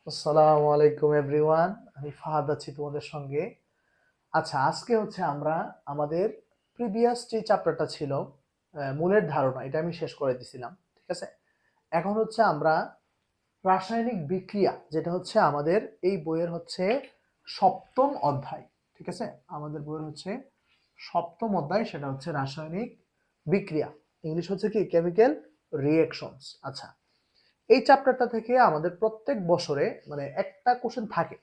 আসসালামু আলাইকুম এভরিওয়ান, আমি ফাহাদ আছি তোমাদের সঙ্গে। আচ্ছা, আজকে হচ্ছে আমরা আমাদের প্রিভিয়াস যে চ্যাপ্টারটা ছিল মূলের ধারণা, এটা আমি শেষ করে দিছিলাম। ঠিক আছে, এখন হচ্ছে আমরা রাসায়নিক বিক্রিয়া, যেটা হচ্ছে আমাদের এই বইয়ের হচ্ছে সপ্তম অধ্যায়। ঠিক আছে, আমাদের বইয়ের হচ্ছে সপ্তম অধ্যায়, সেটা হচ্ছে রাসায়নিক বিক্রিয়া। ইংলিশ হচ্ছে কি, কেমিক্যাল রিঅ্যাকশনস। আচ্ছা, এই চ্যাপ্টারটা থেকে আমাদের প্রত্যেক বছরে মানে একটা কোশ্চেন থাকে।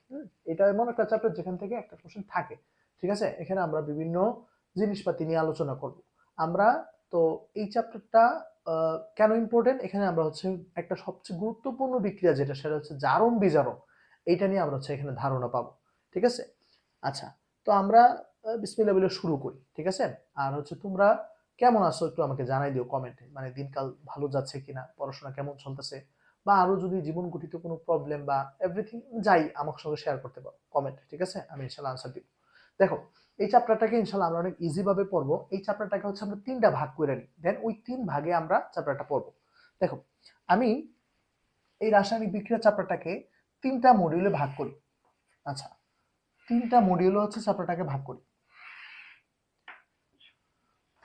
এটা এমন একটা চ্যাপ্টার যেখান থেকে একটা কোশ্চেন থাকে। ঠিক আছে, এখানে আমরা বিভিন্ন জিনিসপাতি নিয়ে আলোচনা করব আমরা। তো এই চ্যাপ্টারটা কেন ইম্পর্টেন্ট, এখানে আমরা হচ্ছে একটা সবচেয়ে গুরুত্বপূর্ণ বিক্রিয়া যেটা, সেটা হচ্ছে জারণ বিজারণ। এইটা নিয়ে আমরা হচ্ছে এখানে ধারণা পাবো। ঠিক আছে, আচ্ছা, তো আমরা বিসমিল্লাহ বলে শুরু করি। ঠিক আছে, আর হচ্ছে তোমরা কেমন আছো একটু আমাকে জানাই দিও কমেন্টে, মানে দিনকাল ভালো যাচ্ছে কিনা, পড়াশোনা কেমন চলতেছে, বা আরো যদি জীবন গঠিত কোনো প্রবলেম বা এভরিথিং যাই আমার সঙ্গে শেয়ার করতে পারো কমেন্টে। ঠিক আছে, আমি ইনশাল্লাহ আনসার দিব। দেখো, এই চ্যাপ্টারটাকে ইনশাল্লাহ আমরা অনেক ইজি ভাবে পড়বো। এই চ্যাপ্টারটাকে হচ্ছে আমরা তিনটা ভাগ করে নিই, দেন ওই তিন ভাগে আমরা চ্যাপ্টারটা পড়বো। দেখো, আমি এই রাসায়নিক বিক্রিয়া চ্যাপ্টারটাকে তিনটা মডিউলে ভাগ করি। আচ্ছা, তিনটা মডিউলে হচ্ছে চ্যাপ্টারটাকে ভাগ করি।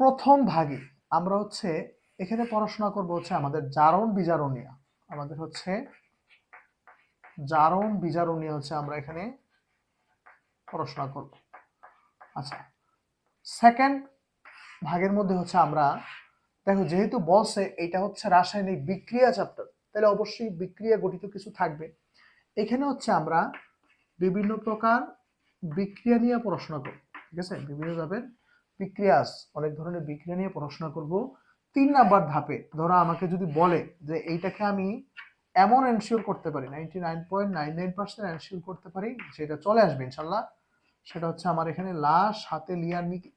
প্রথম ভাগে আমরা হচ্ছে এখানে পড়াশোনা করবো হচ্ছে আমাদের জারণ বিজারণ নিয়ে। আমাদের হচ্ছে জারণ বিজারণ নিয়ে হচ্ছে আমরা এখানে পড়াশোনা করব। আচ্ছা, সেকেন্ড ভাগের মধ্যে হচ্ছে আমরা, দেখো যেহেতু বলছে এটা হচ্ছে রাসায়নিক বিক্রিয়া চ্যাপ্টার, তাহলে অবশ্যই বিক্রিয়া গঠিত কিছু থাকবে। এখানে হচ্ছে আমরা বিভিন্ন প্রকার বিক্রিয়া নিয়ে পড়াশোনা করব। ঠিক আছে, বিভিন্ন ধরনের বিক্রিয়া, অনেক ধরনের বিক্রিয়া নিয়ে পড়াশোনা করব। 3 নাম্বার ধাপে ধরো আমাকে যদি বলে যে এইটাকে আমি এমন এনশিওর করতে পারি, 99.99% এনশিওর করতে পারি, সেটা চলে আসবে ইনশাল্লাহ। সেটা হচ্ছে আমার এখানে লা সাথে লিয়ার নীতি,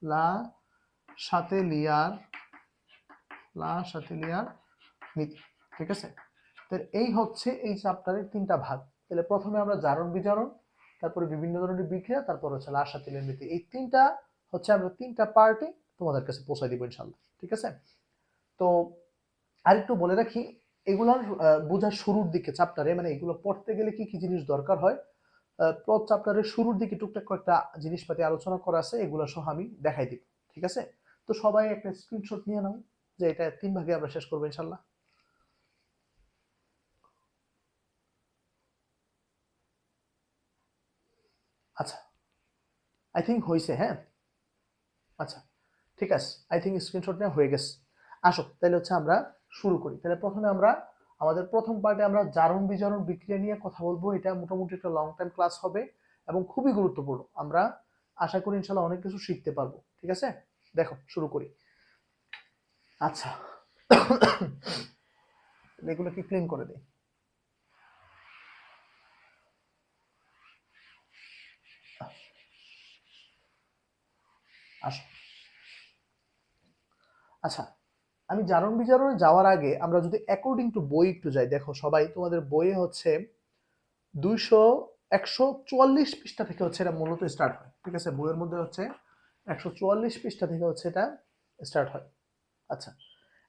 লা সাথে লিয়ার, লা সাথে লিয়ার নীতি। ঠিক আছে, তো এই হচ্ছে এই চ্যাপ্টারের তিনটা ভাগ। তাহলে প্রথমে আমরা জারণ বিজারণ, তারপরে বিভিন্ন ধরনের বিক্রিয়া, তারপর হচ্ছে লা সাথে লিয়ার নীতি। এই তিনটা হচ্ছে আমরা তিনটা পার্টে তোমাদের কাছে পৌঁছায় দিব ইনশাল্লাহ। ঠিক আছে, তো আরেকটু বলে রাখি, এগুলোর বোঝার শুরুর দিকে চ্যাপ্টারে, মানে এগুলো পড়তে গেলে কি কি জিনিস দরকার হয়, প্লট চ্যাপ্টারের শুরুর দিকে টুকটাক কয়েকটা জিনিসপাতি আলোচনা করা আছে, এগুলো সহ আমি দেখাই দিব। ঠিক আছে, তো সবাই একটা স্ক্রিনশট নিয়ে নাও যে এটা 3 ভাগে আমরা শেষ করবো ইনশাল্লাহ। আচ্ছা, আই থিঙ্ক হয়েছে, হ্যাঁ। আচ্ছা, ঠিক আছে, আই থিঙ্ক স্ক্রিনশট নেওয়া হয়ে গেছে। আসো তাহলে হচ্ছে আমরা শুরু করি। তাহলে প্রথমে আমরা আমাদের প্রথম পার্টে আমরা জারণ বিজারণ বিক্রিয়া নিয়ে কথা বলবো। এটা মোটামুটি একটা লং টাইম ক্লাস হবে এবং খুবই গুরুত্বপূর্ণ। আমরা আশা করি ইনশাল্লাহ অনেক কিছু শিখতে পারবো। ঠিক আছে, দেখো শুরু করি। আচ্ছা, এগুলো কি ক্লিন করে দেই। আসো, আচ্ছা, আমি জারণ বিজারণে যাওয়ার আগে আমরা যদি অ্যাকর্ডিং টু বই একটু যাই, দেখো সবাই তোমাদের বইয়ে হচ্ছে 144 পৃষ্ঠা থেকে হচ্ছে এটা মূলত স্টার্ট হয়। ঠিক আছে, বইয়ের মধ্যে হচ্ছে 144 পৃষ্ঠা থেকে হচ্ছে এটা স্টার্ট হয়। আচ্ছা,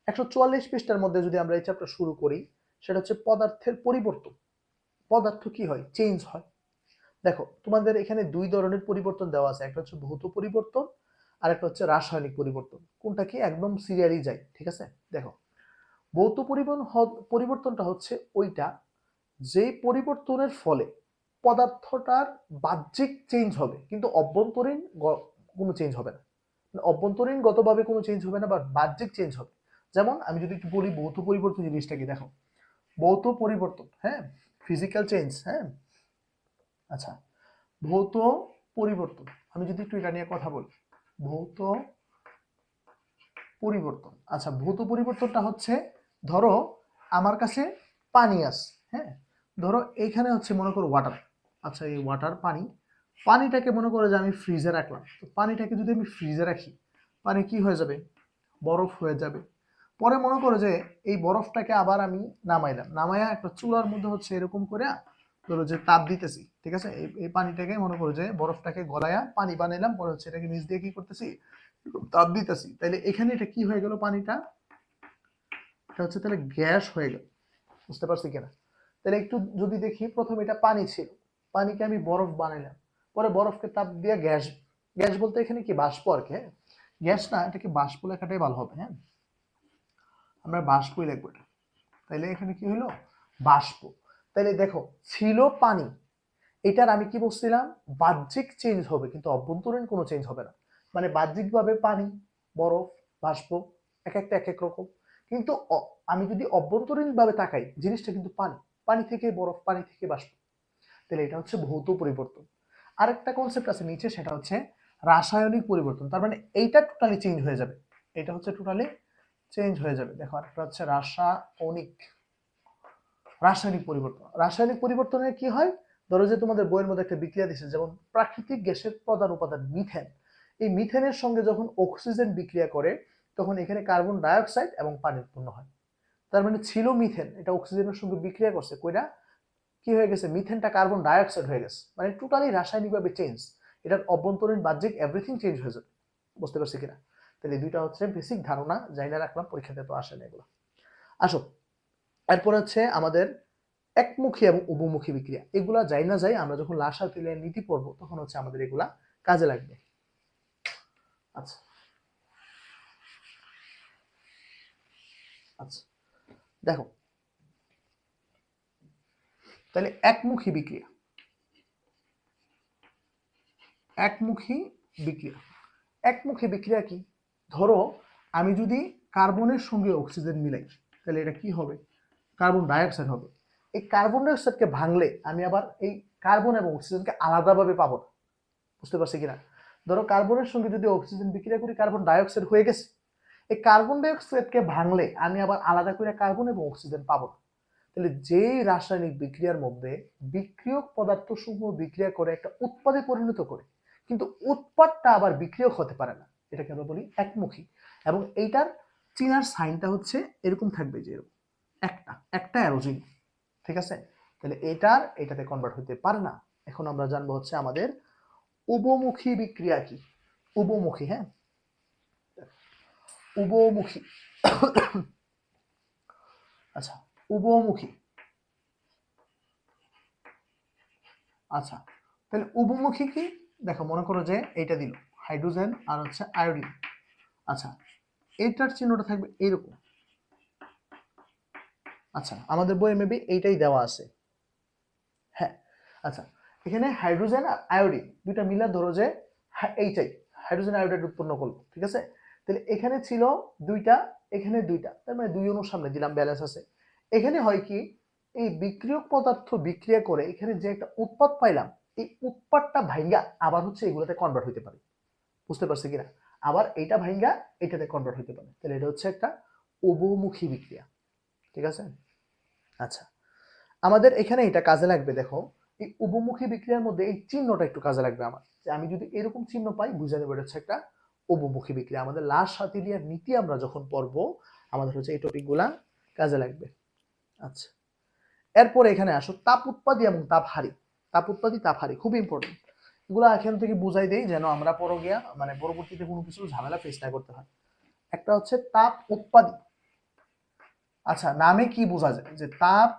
144 পৃষ্ঠার মধ্যে যদি আমরা এই চ্যাপ্টার শুরু করি, সেটা হচ্ছে পদার্থের পরিবর্তন। পদার্থ কি হয়, চেঞ্জ হয়। দেখো তোমাদের এখানে দুই ধরনের পরিবর্তন দেওয়া আছে, একটা হচ্ছে ভৌত পরিবর্তন আর একটা হচ্ছে রাসায়নিক পরিবর্তন। কোনটা কি, একদম সিরিয়ালি যাই। ঠিক আছে, দেখো ভৌত পরিবর্তনটা হচ্ছে ওইটা যে পরিবর্তনের ফলে পদার্থটার বাহ্যিক চেঞ্জ হবে, কিন্তু অভ্যন্তরীণ কোনো চেঞ্জ হবে না। মানে অভ্যন্তরীণগতভাবে কোনো চেঞ্জ হবে না, বা বাহ্যিক চেঞ্জ হবে। যেমন আমি যদি একটু বলি ভৌত পরিবর্তন জিনিসটা কি, দেখো ভৌত পরিবর্তন, হ্যাঁ, ফিজিক্যাল চেঞ্জ, হ্যাঁ। আচ্ছা, ভৌত পরিবর্তন, আমি যদি একটু এটা নিয়ে কথা বলি, ভৌত পরিবর্তন। আচ্ছা, ভৌত পরিবর্তনটা হচ্ছে, ধরো আমার কাছে পানি আছে, হ্যাঁ, ধরো এইখানে হচ্ছে মনে করো ওয়াটার। আচ্ছা, এই ওয়াটার পানি, পানিটাকে মনে করো যে আমি ফ্রিজে রাখলাম। তো পানিটাকে যদি আমি ফ্রিজে রাখি, পানি কি হয়ে যাবে, বরফ হয়ে যাবে। পরে মনে করো যে এই বরফটাকে আবার আমি নামাইলাম, নামাইয়া একটা চুলার মধ্যে হচ্ছে এরকম করে ধরো যে তাপ দিতেছি। ঠিক আছে, এই পানিটাকে মনে করো যে বরফটাকে গলায়া পানি বানাইলাম, পরে হচ্ছে এটাকে নিচ দিয়ে কি করতেছি, তাপ দিতেছি। তাইলে এখানে এটা কি হয়ে গেল, পানিটা এটা হচ্ছে তাহলে গ্যাস হয়ে গেল। বুঝতে পারছি কিনা, তাহলে একটু যদি দেখি, প্রথমে এটা পানি ছিল, পানিকে আমি বরফ বানাইলাম, পরে বরফকে তাপ দিয়ে গ্যাস, গ্যাস বলতে এখানে কি বাষ্প আর কি, হ্যাঁ গ্যাস না, এটাকে বাষ্প লেখাটাই ভালো হবে, হ্যাঁ আমরা বাষ্পই লিখবো এটা। তাহলে এখানে কি হলো, বাষ্প। তাহলে দেখো ছিল পানি, এটার আমি কি বলছিলাম, বাহ্যিক চেঞ্জ হবে কিন্তু অভ্যন্তরীণ কোনো চেঞ্জ হবে না। মানে বাহ্যিকভাবে পানি, বরফ, বাষ্প এক একটা এক এক রকম, কিন্তু আমি যদি অভ্যন্তরীণ ভাবে তাকাই জিনিসটা কিন্তু পানি, পানি থেকে বরফ, পানি থেকে বাষ্প। তাহলে এটা হচ্ছে ভৌত পরিবর্তন। আরেকটা কনসেপ্ট আছে নিচে, সেটা হচ্ছে রাসায়নিক পরিবর্তন। তার মানে এইটা টোটালি চেঞ্জ হয়ে যাবে, এটা হচ্ছে টোটালি চেঞ্জ হয়ে যাবে। দেখো আরেকটা হচ্ছে রাসায়নিক পরিবর্তন। রাসায়নিক পরিবর্তনে কি হয়, ধরো যে তোমাদের বইয়ের মধ্যে একটা বিক্রিয়া দিচ্ছে, যেমন প্রাকৃতিক গ্যাসের প্রধান উপাদান মিথেন, এই মিথেনের সঙ্গে যখন অক্সিজেন বিক্রিয়া করে তখন এখানে কার্বন ডাইঅক্সাইড এবং পানি উৎপন্ন হয়। তার মানে ছিল মিথেন, এটা অক্সিজেনের সঙ্গে বিক্রিয়া করছে, কইরা কি হয়ে গেছে, মিথেনটা কার্বন ডাইঅক্সাইড হয়ে গেছে। মানে টোটালি রাসায়নিকভাবে চেঞ্জ, এটার অভ্যন্তরীণ বাহ্যিক এভরিথিং চেঞ্জ হয়ে যাবে। বুঝতে পারছি কিনা? তাহলে এই দুইটা হচ্ছে বেসিক ধারণা, জানা রাখলাম, পরীক্ষাতে তো আসে না এগুলো। আসো, এরপর হচ্ছে আমাদের একমুখী এবং উভমুখী বিক্রিয়া, এগুলা যাই না যাই আমরা যখন লাসাতিলের নীতি পড়বো তখন হচ্ছে আমাদের এগুলা কাজে লাগবে। আচ্ছা আচ্ছা, দেখো তাহলে একমুখী বিক্রিয়া, একমুখী বিক্রিয়া, একমুখী বিক্রিয়া কি, ধরো আমি যদি কার্বনের সঙ্গে অক্সিজেন মিলাই তাহলে এটা কি হবে, কার্বন ডাইঅক্সাইড হবে। এই কার্বন ডাইঅক্সাইডকে ভাঙলে আমি আবার এই কার্বন এবং অক্সিজেনকে আলাদাভাবে পাবো না। বুঝতে পারছি কিনা? ধরো কার্বনের সঙ্গে যদি অক্সিজেন বিক্রিয়া করি, কার্বন ডাইঅক্সাইড হয়ে গেছে, এই কার্বন ডাইঅক্সাইডকে ভাঙলে আমি আবার আলাদা করে কার্বন এবং অক্সিজেন পাবো না। তাহলে যেই রাসায়নিক বিক্রিয়ার মধ্যে বিক্রিয়ক পদার্থ সমূহ বিক্রিয়া করে একটা উৎপাদে পরিণত করে, কিন্তু উৎপাদটা আবার বিক্রিয়ক হতে পারে না, এটাকে আমরা বলি একমুখী। এবং এইটার চিনার সাইনটা হচ্ছে এরকম থাকবে, যে এরকম একটা একটা অ্যারোজিন, ঠিক আছে? তাহলে এটাতে কনভার্ট হতে পারে না। এখন আমরা জানবো হচ্ছে আমাদের উভমুখী বিক্রিয়া কি। উভমুখী, হ্যাঁ উভমুখী। আচ্ছা, উভমুখী। আচ্ছা, তাহলে উভমুখী কি, দেখো মনে করো যে এইটা দিল হাইড্রোজেন আর হচ্ছে আয়োডিন। আচ্ছা, এইটার চিহ্নটা থাকবে এইরকম। আচ্ছা, আমাদের বইয়ে মেবি এইটাই দেওয়া আছে, হ্যাঁ। আচ্ছা, এখানে হাইড্রোজেন আর আয়োডিন দুইটা মিলা ধরো যে এইটাই হাইড্রোজেন আয়োডাইড উৎপন্ন করলো, ঠিক আছে? তাহলে এখানে ছিল দুইটা, এখানে দুইটা, তার মানে দুই অনুর সামনে দিলাম, ব্যালেন্স আছে। এখানে হয় কি, এই বিক্রিয়ক পদার্থ বিক্রিয়া করে এখানে যে একটা উৎপাদ পাইলাম, এই উৎপাদটা ভাঙ্গা আবার হচ্ছে এগুলোতে কনভার্ট হইতে পারে। বুঝতে পারছি কিনা? আবার এইটা ভাঙ্গা এটাতে কনভার্ট হইতে পারে। তাহলে এটা হচ্ছে একটা উভমুখী বিক্রিয়া, ঠিক আছে? আচ্ছা, আমাদের এখানে এটা কাজে লাগবে। দেখো এই উভমুখী বিক্রিয়ার মধ্যে এই চিহ্নটা একটু কাজে লাগবে আমার, যে আমি যদি এরকম চিহ্ন পাই বুঝে নেব এটা হচ্ছে একটা উভমুখী বিক্রিয়া। আমাদের লাস-সাতিলিয়ার নীতি আমরা যখন পড়বো আমাদের হচ্ছে এই টপিকগুলা কাজে লাগবে। আচ্ছা, এরপরে এখানে আসো তাপ উৎপাদী এবং তাপহারী। তাপ উৎপাদী, তাপহারী খুব ইম্পর্টেন্ট। এগুলো এখান থেকে বুঝাই দেই যেন আমরা পরে গিয়া মানে পরবর্তীতে কোনো কিছু ঝামেলা ফেস না করতে হয়। একটা হচ্ছে তাপ উৎপাদী। আচ্ছা, নামে কি বোঝা যায়, যে তাপ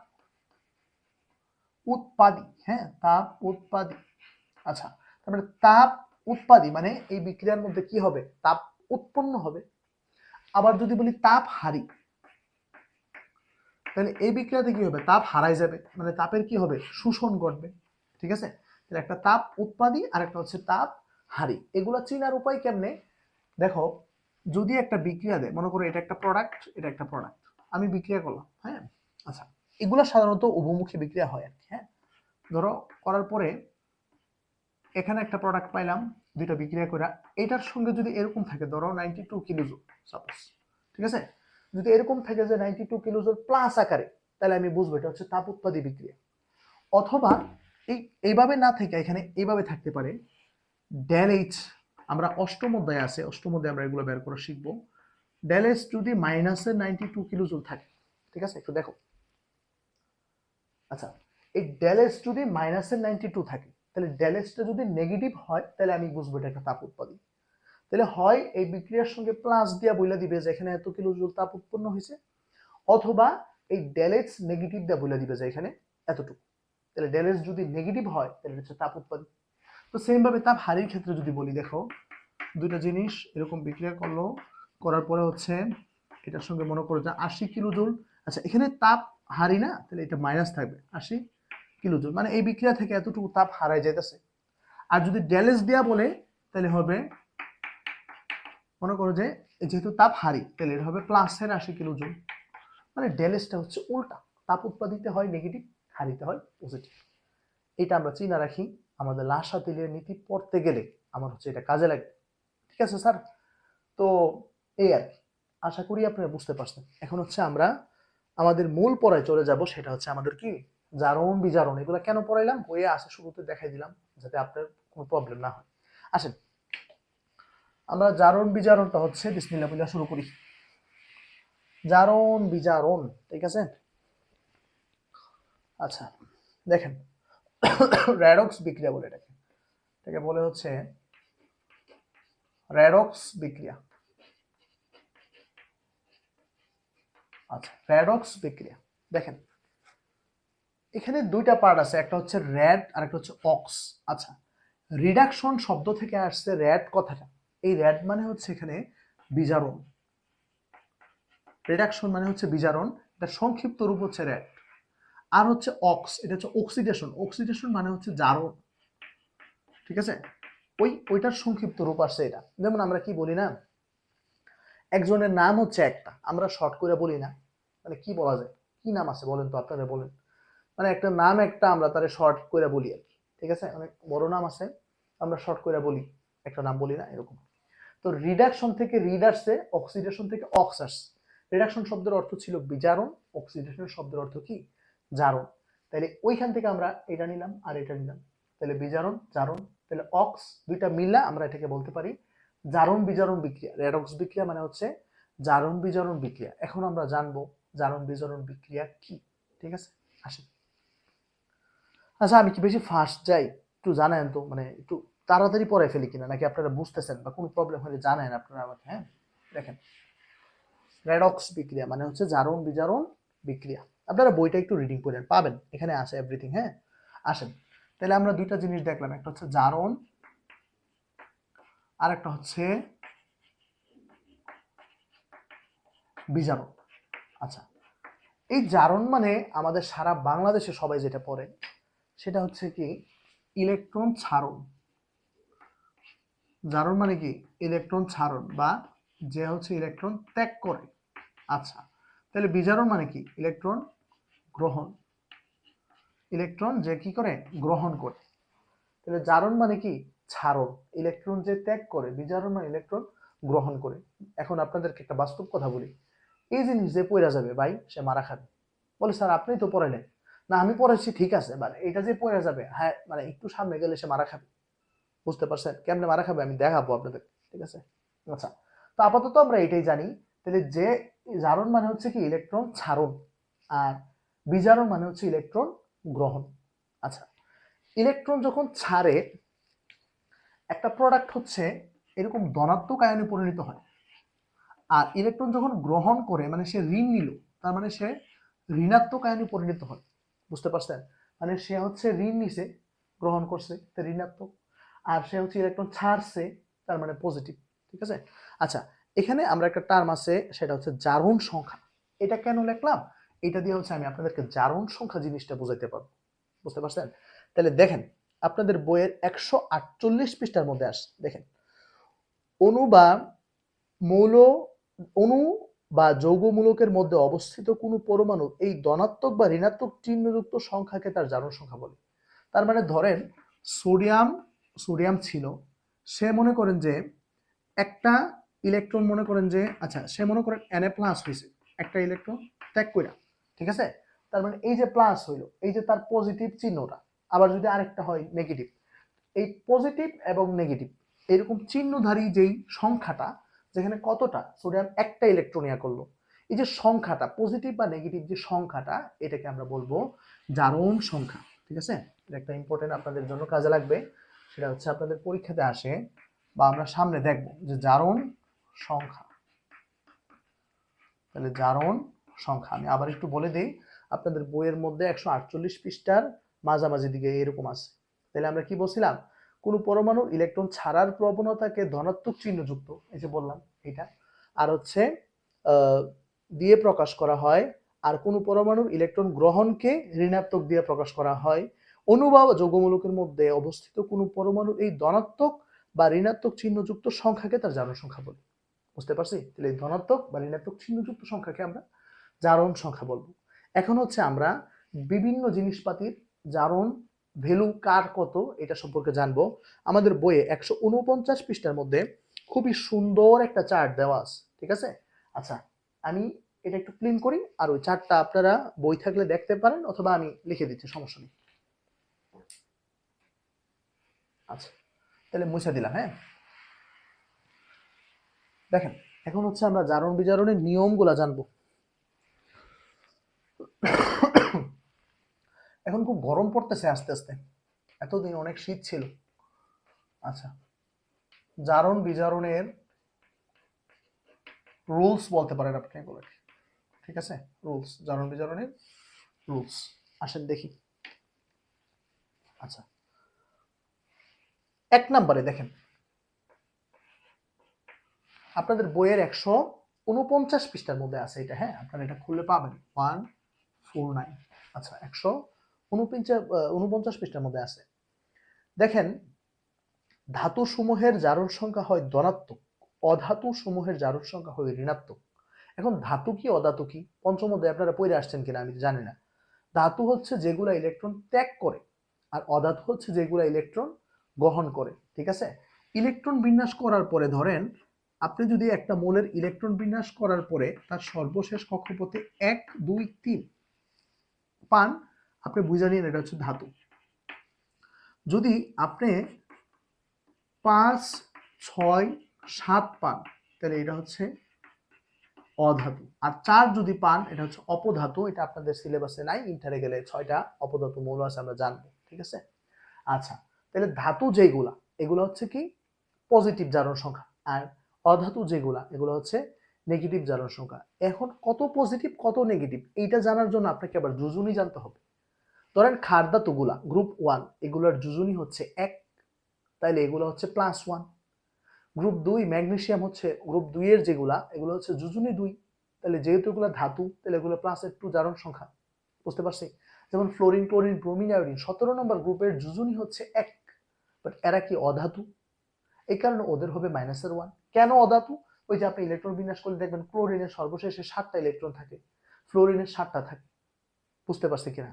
উৎপাদী, হ্যাঁ তাপ উৎপাদী। আচ্ছা, তারপরে তাপ উৎপাদী মানে এই বিক্রিয়ার মধ্যে কি হবে, তাপ উৎপন্ন হবে। আবার যদি বলি তাপ হারি, তাহলে এই বিক্রিয়াতে কি হবে, তাপ হারাই যাবে, মানে তাপের কি হবে, শোষণ ঘটবে, ঠিক আছে? তাহলে একটা তাপ উৎপাদী আর একটা হচ্ছে তাপ হারি। এগুলা চিনার উপায় কেমনে, দেখো যদি একটা বিক্রিয়া দেয়, মনে করো এটা একটা প্রোডাক্ট, এটা একটা প্রোডাক্ট, আমি বিক্রিয়া করলাম, হ্যাঁ। আচ্ছা, এগুলা সাধারণত উভমুখী বিক্রিয়া হয় আর কি, হ্যাঁ। ধরো করার পরে এখানে একটা প্রোডাক্ট পাইলাম, দুইটা বিক্রিয়া করে, এটার সঙ্গে যদি এরকম থাকে, ধরো 92 কিলোজুল সাপোজ, ঠিক আছে? যদি এরকম থাকে যে 92 কিলোজুল প্লাস আকারে, তাহলে আমি বুঝবো এটা হচ্ছে তাপ উৎপাদী বিক্রিয়া। অথবা এইভাবে না থেকে এখানে এইভাবে থাকতে পারে, ডেল এইচ, আমরা অষ্টম অধ্যায়ে আছে, অষ্টম অধ্যায়ে আমরা এগুলো বের করে শিখবো। ডেল এইচ যদি মাইনাসে 92 কিলোজুল থাকে, ঠিক আছে, একটু দেখো। আচ্ছা, এই ডেল এইচ যদি মাইনাসে 92 থাকে, তাহলে ডেল এইচটা যদি নেগেটিভ হয় তাহলে আমি বুঝবো এটা একটা তাপ উৎপাদী। তাহলে হয় এই বিক্রিয়ার সঙ্গে প্লাস দিয়া বইলা দিবে যে এখানে এত কিলোজুল তাপ উৎপন্ন হয়েছে, অথবা এই ডেল এক্স নেগেটিভ দিয়ে বলে দিবে যে এখানে এতটুকু। তাহলে ডেল এক্স যদি নেগেটিভ হয় তাহলে হচ্ছে তাপ উৎপাদন। তো সেম ভাবে তাপ হারির ক্ষেত্রে যদি বলি, দেখো দুইটা জিনিস এরকম বিক্রিয়া করলো, করার পরে হচ্ছে এটার সঙ্গে মনে করো যে 80 কিলো জুল। আচ্ছা এখানে তাপ হারি না, তাহলে এটা মাইনাস থাকবে 80 কিলো জুল, মানে এই বিক্রিয়া থেকে এতটুকু তাপ হারাই যেতেছে। আর যদি ডেল এক্স দেয়া বলে তাহলে হবে, মনে করো যে যেহেতু তাপ হারি তাহলে এটা হবে প্লাসের 80 কিলো জুল, মানে ডেল এক্সটা হচ্ছে উল্টা, তাপ উৎপাদিত হয় নেগেটিভ, হারিতে হয় পজিটিভ। এটা আমরা চিন্তা রাখি, আমাদের লাসা তেলের নীতি পড়তে গেলে আমার হচ্ছে এটা কাজে লাগবে। ঠিক আছে স্যার? তো এই আর কি, আশা করি আপনারা বুঝতে পারছেন। এখন হচ্ছে আমরা আমাদের মূল পড়ায় চলে যাব, সেটা হচ্ছে আমাদের কি জারণ বিজারণ। এগুলো কেন পড়াইলাম, বইয়ে আসে শুরুতে দেখাই দিলাম যাতে আপনার কোনো প্রবলেম না হয়। আসেন আমরা জারণ বিজারণটা হচ্ছে বিসমিল্লাহ বলে শুরু করি। জারণ বিজারণ, ঠিক আছে? আচ্ছা দেখেন, রেডক্স বিক্রিয়া বলে এটাকে বলে হচ্ছে রেডক্স বিক্রিয়া। আচ্ছা রেডক্স বিক্রিয়া, দেখেন এখানে দুইটা পার্ট আছে, একটা হচ্ছে র্যাড আর একটা হচ্ছে অক্স। আচ্ছা রিডাকশন শব্দ থেকে আসছে র্যাড কথাটা, এই র্যাড মানে হচ্ছে এখানে বিজারণ, রিডাকশন মানে হচ্ছে বিজারণ, এটা সংক্ষিপ্ত রূপ হচ্ছে র্যাড। আর হচ্ছে অক্স, এটা হচ্ছে অক্সিডেশন, অক্সিডেশন মানে হচ্ছে জারণ, ঠিক আছে? ওইটার সংক্ষিপ্ত রূপ আসছে এটা। যেমন আমরা কি বলি না, একজনের নাম হচ্ছে একটা, আমরা শর্ট করে বলি না, মানে কি বলা যায়, কি নাম আছে বলেন তো, আপনারা বলেন। মানে একটা নাম একটা আমরা তারে শর্ট করে বলি আর কি, ঠিক আছে? অনেক বড় নাম আছে আমরা শর্ট করে বলি, একটা নাম বলি না, এরকম। তো রিডাকশন থেকে রিড আসছে, অক্সিডেশন থেকে অক্স আসছে। রিডাকশন শব্দের অর্থ ছিল বিজারণ, অক্সিডেশন শব্দের অর্থ কি জারণ। তাহলে ওইখান থেকে আমরা এটা নিলাম আর এটা নিলাম, তাহলে বিজারণ জারণ, তাহলে অক্স দুইটা মিললা আমরা এটাকে বলতে পারি জারণ বিজারণ বিক্রিয়া। রেডক্স বিক্রিয়া মানে হচ্ছে জারণ বিজারণ বিক্রিয়া। এখন আমরা জানবো জারণ বিজারণ বিক্রিয়া কি, ঠিক আছে? আসেন। আচ্ছা আমি কি বেশি ফাস্ট যাই, একটু জানেন তো, মানে একটু তাড়াতাড়ি পড়ে ফেলি কিনা, নাকি আপনারা বুঝতেছেন বা কোনো প্রবলেম হলে জানেন আপনারা আমাকে। হ্যাঁ দেখেন, রেডক্স বিক্রিয়া মানে হচ্ছে জারণ বিজারণ বিক্রিয়া। আপনারা বইটা একটু রিডিং করেন, পাবেন এখানে আছে এভরিথিং। হ্যাঁ আসেন, তাহলে আমরা দুইটা জিনিস দেখলাম, একটা হচ্ছে জারণ আর একটা হচ্ছে বিজারণ। আচ্ছা এই জারণ মানে আমাদের সারা বাংলাদেশে সবাই যেটা পড়ে সেটা হচ্ছে কি ইলেকট্রন ছাড়ন। জারণ মানে কি ইলেকট্রন ছাড়ন, বা যে হচ্ছে ইলেকট্রন ত্যাগ করে। আচ্ছা তাহলে বিজারণ মানে কি ইলেকট্রন গ্রহণ, ইলেকট্রন যে কি করে গ্রহণ করে। তাহলে জারণ মানে কি ছাড়ন, ইলেকট্রন যে ত্যাগ করে, বিজারণ মানে ইলেকট্রন গ্রহণ করে। এখন আপনাদেরকে একটা বাস্তব কথা বলি, এই জিনিস যে পড়া যাবে ভাই সে মারা খাবে। বলে স্যার আপনি তো পড়াইলেন। না আমি পড়াইছি ঠিক আছে, মানে এটা যে পড়া যাবে, হ্যাঁ মানে একটু সামনে গেলে সে মারা খাবে। বুঝতে পারছেন কেমনে মারা খাবে, আমি দেখাবো আপনাদের, ঠিক আছে? আচ্ছা তো আপাতত আমরা এটাই জানি, তাহলে যে জারণ মানে হচ্ছে কি ইলেকট্রন ছাড়ন, আর বিজারণ মানে হচ্ছে ইলেকট্রন গ্রহণ। আচ্ছা ইলেকট্রন যখন ছাড়ে একটা প্রোডাক্ট হচ্ছে এরকম ধনাত্মক আয়নে পরিণত হয়, আর ইলেকট্রন যখন গ্রহণ করে মানে সে ঋণ নিল, তার মানে সে ঋণাত্মক আয়নে পরিণত হয়। বুঝতে পারছেন? মানে সে হচ্ছে ঋণ নিছে, গ্রহণ করছে তা ঋণাত্মক, আর সে হচ্ছে ইলেকট্রন ছাড়ছে তার মানে পজিটিভ, ঠিক আছে? আচ্ছা এখানে আমরা একটা টার্ম আছে সেটা হচ্ছে জারণ সংখ্যা। এটা কেন লিখলাম, এটা দিয়ে হচ্ছে আমি আপনাদেরকে জারণ সংখ্যা জিনিসটা বুঝাইতে পারবো। বুঝতে পারছেন? তাহলে দেখেন আপনাদের বইয়ের 148 পৃষ্ঠার মধ্যে আসে, দেখেন অণু বা মৌল, অণু বা যৌগমূলকের মধ্যে অবস্থিত কোনো পরমাণু এই ধনাত্মক বা ঋণাত্মক চিহ্নযুক্ত সংখ্যাকে তার জারণ সংখ্যা বলে। তার মানে ধরেন সোডিয়াম, সোডিয়াম ছিল, সে মনে করেন যে একটা ইলেকট্রন, মনে করেন যে আচ্ছা সে মনে করেন Na প্লাস হয়েছে, একটা ইলেকট্রন ত্যাগ কইরা, ঠিক আছে? তার মানে এই যে প্লাস হইলো, এই যে তার পজিটিভ চিহ্নটা, আবার যদি আরেকটা হয় নেগেটিভ, এই পজিটিভ এবং নেগেটিভ এরকম চিহ্নধারী যেই সংখ্যাটা, যেখানে কতটা সোডিয়াম একটা ইলেকট্রন ইয়া করলো, এই যে সংখ্যাটা পজিটিভ বা নেগেটিভ যে সংখ্যাটা, এটাকে আমরা বলবো জারণ সংখ্যা, ঠিক আছে? এটা একটা ইম্পর্টেন্ট আপনাদের জন্য কাজে লাগবে, সেটা হচ্ছে আপনাদের পরীক্ষাতে আসে বা আমরা সামনে দেখব যে জারণ সংখ্যা। তাহলে জারণ সংখ্যা। আমি আবার একটু বলে দিই, আপনাদের বইয়ের মধ্যে 148 পৃষ্ঠার মাঝামাঝি দিকে এরকম আছে। তাহলে আমরা কি বলছিলাম, কোন পরমাণুর ইলেকট্রন ছাড়ার প্রবণতাকে ধনাত্মক চিহ্নযুক্ত, এই যে বললাম এটা, আর হচ্ছে দিয়ে প্রকাশ করা হয়, আর কোন পরমাণুর ইলেকট্রন গ্রহণকে ঋণাত্মক দিয়ে প্রকাশ করা হয়। অণু বা যৌগমূলকের মধ্যে অবস্থিত কোন পরমাণুর এই ধনাত্মক বা ঋণাত্মক চিহ্নযুক্ত সংখ্যাকে তার জারণ সংখ্যা বলে। বুঝতে পারছি? তাহলে ধনাত্মক বা ঋণাত্মক চিহ্নযুক্ত সংখ্যাকে আমরা জারণ সংখ্যা বলবো। এখন হচ্ছে আমরা বিভিন্ন জিনিসপাতির জারণ ভ্যালু কার কত এটা সম্পর্কে জানবো। আমাদের বইয়ে 149 পৃষ্ঠার মধ্যে খুবই সুন্দর একটা চার্ট দেওয়া আছে, ঠিক আছে? আচ্ছা, আমি এটা একটু ক্লিন করি, আর ওই চার্টটা আপনারা বই থাকলে দেখতে পারেন, অথবা আমি লিখে দিচ্ছি, সমস্যা নেই। আচ্ছা, তাহলে মুছে দিলাম। হ্যাঁ, দেখেন, এখন হচ্ছে আমরা জারণ বিজারণের নিয়মগুলা জানবো। এখন খুব গরম পড়তেছে আস্তে আস্তে, এতদিন অনেক শীত ছিল। আচ্ছা, জারণ বিজারণের রুলস বলতে পারেন আপনি এগুলো, ঠিক আছে? রুলস, জারণ বিজারণের রুলস। আসেন দেখি। আচ্ছা, 1 নম্বরে দেখেন, আপনাদের বইয়ের 149 পৃষ্ঠার মধ্যে আছে এটা। হ্যাঁ, আপনারা এটা খুলে পাবেন 149। আচ্ছা, 149 পৃষ্ঠার মধ্যে আছে। দেখেন, ধাতু সমূহের জারণ সংখ্যা হয় ধনাত্মক, অধাতু সমূহের জারণ সংখ্যা হয় ঋণাত্মক। এখন ধাতু কি অধাতু কি পঞ্চম অধ্যায়ে আপনারা পড়ে আসছেন কিনা আমি জানি না। ধাতু হচ্ছে যেগুলা ইলেকট্রন ত্যাগ করে, আর অধাতু হচ্ছে যেগুলা ইলেকট্রন গ্রহণ করে, ঠিক আছে? ইলেকট্রন বিন্যাস করার পরে ধরেন, আপনি যদি একটা মৌলের ইলেকট্রন বিন্যাস করার পরে তার সর্বশেষ কক্ষপথে 1, 2, 3 পান, আপনি বুঝে নিন এটা হচ্ছে ধাতু। যদি আপনি 5, 6, 7 পান, তাহলে এটা হচ্ছে অধাতু। আর 4 যদি পান, এটা হচ্ছে অপধাতু। এটা আপনাদের সিলেবাসে নাই, ইন্টারে গেলে 6টা অপধাতু মৌল আছে, আমরা জানবো, ঠিক আছে? আচ্ছা, তাহলে ধাতু যেগুলা, এগুলো হচ্ছে কি পজিটিভ জারণ সংখ্যা, আর অধাতু যেগুলা, এগুলো হচ্ছে নেগেটিভ জারণ সংখ্যা। এখন কত পজিটিভ কত নেগেটিভ এইটা জানার জন্য আপনাকে আবার যোজনী জানতে হবে। ধরেন ক্ষার ধাতুগুলা গ্রুপ 1, এগুলোর যোজনী হচ্ছে 1, তাইলে এগুলো হচ্ছে +1। গ্রুপ 2 ম্যাগনেসিয়াম হচ্ছে গ্রুপ 2 এর যেগুলা, এগুলো হচ্ছে যোজনী 2, তাহলে যেহেতু এগুলো ধাতু, তাহলে এগুলো +2 জারণ সংখ্যা। বুঝতে পারছি? যেমন ফ্লোরিন, ক্লোরিন, ব্রোমিন, আয়োডিন 17 নম্বর গ্রুপের যোজনী হচ্ছে 1, বাট এরা কি অধাতু, এই কারণে ওদের হবে -1। কেন অধাতু? ওই যে আপনি ইলেকট্রন বিন্যাস করলে দেখবেন ক্লোরিনের সর্বশেষে 7টা ইলেকট্রন থাকে, ফ্লোরিনের 7টা থাকে। বুঝতে পারছি কিনা?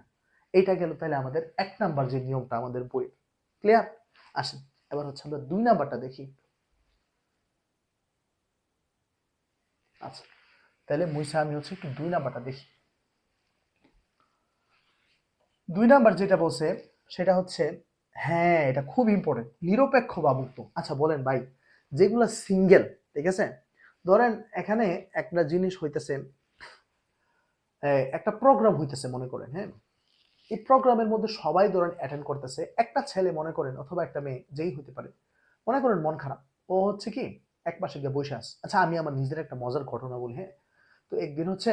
এইটা গেল তাহলে আমাদের 1 নাম্বার যে নিয়মটা আমাদের বই। ক্লিয়ার? আসেন এবার হচ্ছে আমরা 2 নাম্বারটা দেখি। আচ্ছা, তাহলে মুইসা আমি হচ্ছে একটু 2 নাম্বারটা দেখি। 2 নাম্বার যেটা বলছে সেটা হচ্ছে, হ্যাঁ এটা খুব ইম্পর্টেন্ট, নিরপেক্ষ বা মুক্ত। আচ্ছা বলেন ভাই, যেগুলো সিঙ্গেল, ঠিক আছে? ধরেন এখানে একটা জিনিস হইতেছে, একটা প্রোগ্রাম হইতেছে মনে করেন। হ্যাঁ, এই প্রোগ্রামের মধ্যে সবাই ধরেন অ্যাটেন্ড করতেছে, একটা ছেলে মনে করেন অথবা একটা মেয়ে, যেই হতে পারে, মনে করেন মন খারাপ, ও হচ্ছে কি এক পাশে গিয়ে বসে আছে। আচ্ছা, আমি আমার নিজের একটা মজার ঘটনা বলি। হ্যাঁ, তো একদিন হচ্ছে